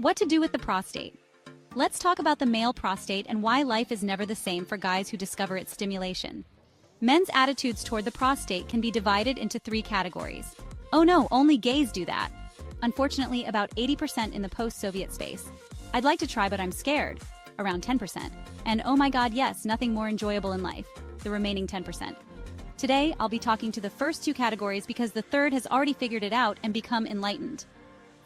What to do with the prostate? Let's talk about the male prostate and why life is never the same for guys who discover its stimulation. Men's attitudes toward the prostate can be divided into three categories. Oh no, only gays do that. Unfortunately, about 80% in the post-Soviet space. I'd like to try, but I'm scared. Around 10%. And oh my god, yes, nothing more enjoyable in life. The remaining 10%. Today, I'll be talking to the first two categories because the third has already figured it out and become enlightened.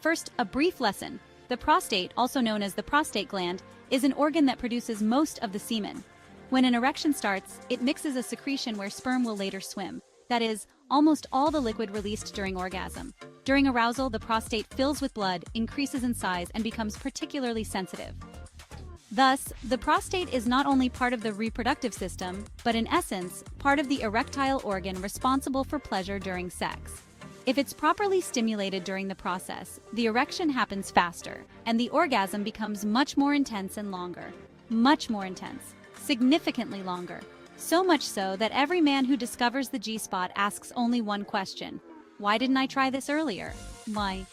First, a brief lesson. The prostate, also known as the prostate gland, is an organ that produces most of the semen. When an erection starts, it mixes a secretion where sperm will later swim. That is, almost all the liquid released during orgasm. During arousal, the prostate fills with blood, increases in size, and becomes particularly sensitive. Thus, the prostate is not only part of the reproductive system, but in essence, part of the erectile organ responsible for pleasure during sex. If it's properly stimulated during the process, the erection happens faster, and the orgasm becomes much more intense and longer. Much more intense. Significantly longer. So much so that every man who discovers the G-spot asks only one question. Why didn't I try this earlier? Why?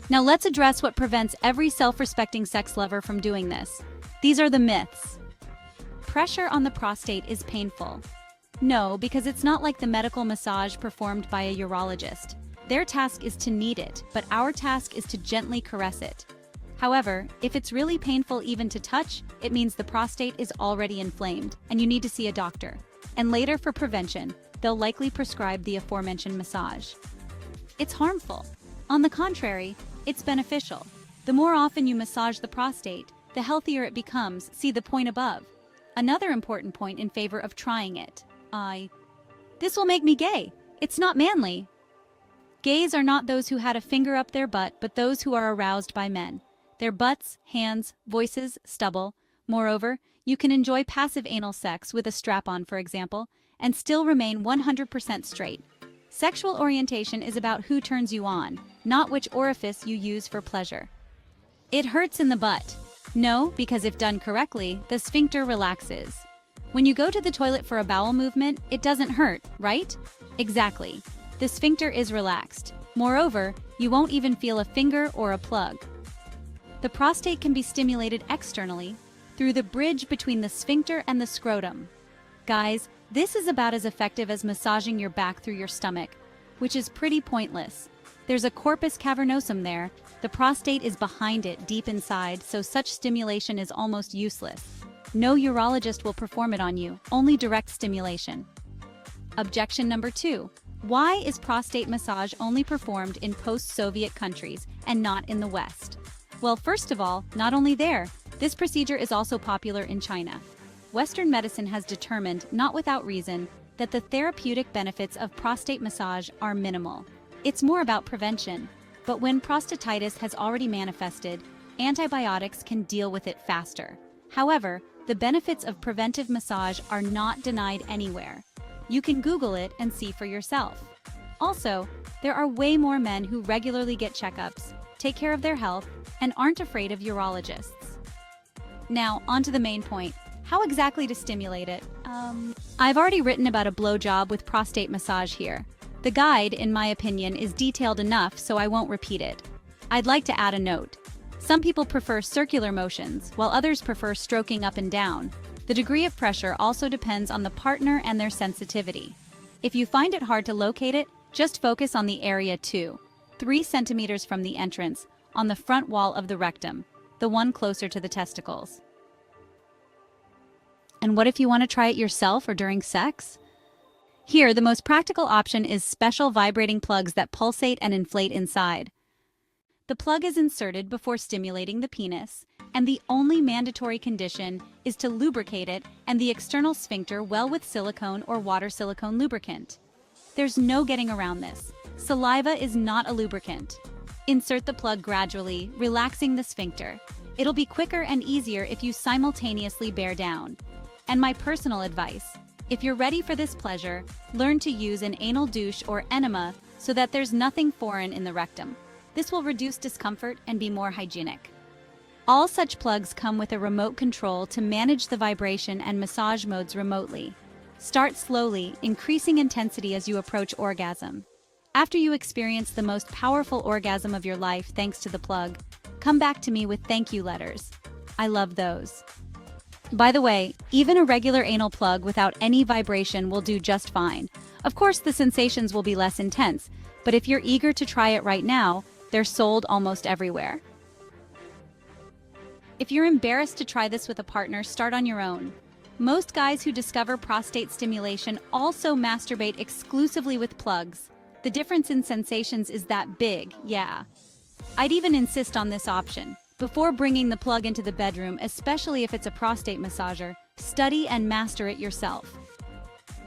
Now let's address what prevents every self-respecting sex lover from doing this. These are the myths. Pressure on the prostate is painful. No, because it's not like the medical massage performed by a urologist. Their task is to knead it, but our task is to gently caress it. However, if it's really painful even to touch, it means the prostate is already inflamed, and you need to see a doctor. And later, for prevention, they'll likely prescribe the aforementioned massage. It's harmful. On the contrary, it's beneficial. The more often you massage the prostate, the healthier it becomes. See the point above. Another important point in favor of trying it. This will make me gay. It's not manly. Gays are not those who had a finger up their butt, but those who are aroused by men. Their butts, hands, voices, stubble. Moreover, you can enjoy passive anal sex with a strap-on, for example, and still remain 100% straight. Sexual orientation is about who turns you on, not which orifice you use for pleasure. It hurts in the butt. No, because if done correctly, the sphincter relaxes. When you go to the toilet for a bowel movement, it doesn't hurt, right? Exactly. The sphincter is relaxed. Moreover, you won't even feel a finger or a plug. The prostate can be stimulated externally through the bridge between the sphincter and the scrotum. Guys, this is about as effective as massaging your back through your stomach, which is pretty pointless. There's a corpus cavernosum there. The prostate is behind it, deep inside, so such stimulation is almost useless. No urologist will perform it on you, only direct stimulation. Objection number 2. Why is prostate massage only performed in post-Soviet countries and not in the West? Well, first of all, not only there, this procedure is also popular in China. Western medicine has determined, not without reason, that the therapeutic benefits of prostate massage are minimal. It's more about prevention. But when prostatitis has already manifested, antibiotics can deal with it faster. However, the benefits of preventive massage are not denied anywhere. You can Google it and see for yourself. Also, there are way more men who regularly get checkups, take care of their health, and aren't afraid of urologists. Now, on to the main point. How exactly to stimulate it? I've already written about a blowjob with prostate massage here. The guide, in my opinion, is detailed enough, so I won't repeat it. I'd like to add a note. Some people prefer circular motions, while others prefer stroking up and down. The degree of pressure also depends on the partner and their sensitivity. If you find it hard to locate it, just focus on the area 3 centimeters from the entrance, on the front wall of the rectum, the one closer to the testicles. And what if you want to try it yourself or during sex? Here, the most practical option is special vibrating plugs that pulsate and inflate inside. The plug is inserted before stimulating the penis, and the only mandatory condition is to lubricate it and the external sphincter well with silicone or water silicone lubricant. There's no getting around this. Saliva is not a lubricant. Insert the plug gradually, relaxing the sphincter. It'll be quicker and easier if you simultaneously bear down. And my personal advice, if you're ready for this pleasure, learn to use an anal douche or enema so that there's nothing foreign in the rectum. This will reduce discomfort and be more hygienic. All such plugs come with a remote control to manage the vibration and massage modes remotely. Start slowly, increasing intensity as you approach orgasm. After you experience the most powerful orgasm of your life thanks to the plug, come back to me with thank you letters. I love those. By the way, even a regular anal plug without any vibration will do just fine. Of course, the sensations will be less intense, but if you're eager to try it right now, they're sold almost everywhere. If you're embarrassed to try this with a partner, start on your own. Most guys who discover prostate stimulation also masturbate exclusively with plugs. The difference in sensations is that big, yeah. I'd even insist on this option. Before bringing the plug into the bedroom, especially if it's a prostate massager, study and master it yourself.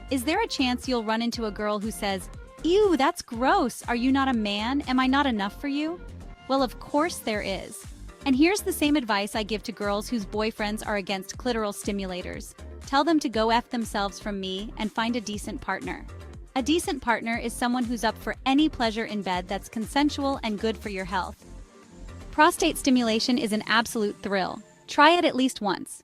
Is there a chance you'll run into a girl who says, "Ew, that's gross. Are you not a man? Am I not enough for you?" Well, of course there is. And here's the same advice I give to girls whose boyfriends are against clitoral stimulators. Tell them to go F themselves from me and find a decent partner. A decent partner is someone who's up for any pleasure in bed that's consensual and good for your health. Prostate stimulation is an absolute thrill. Try it at least once.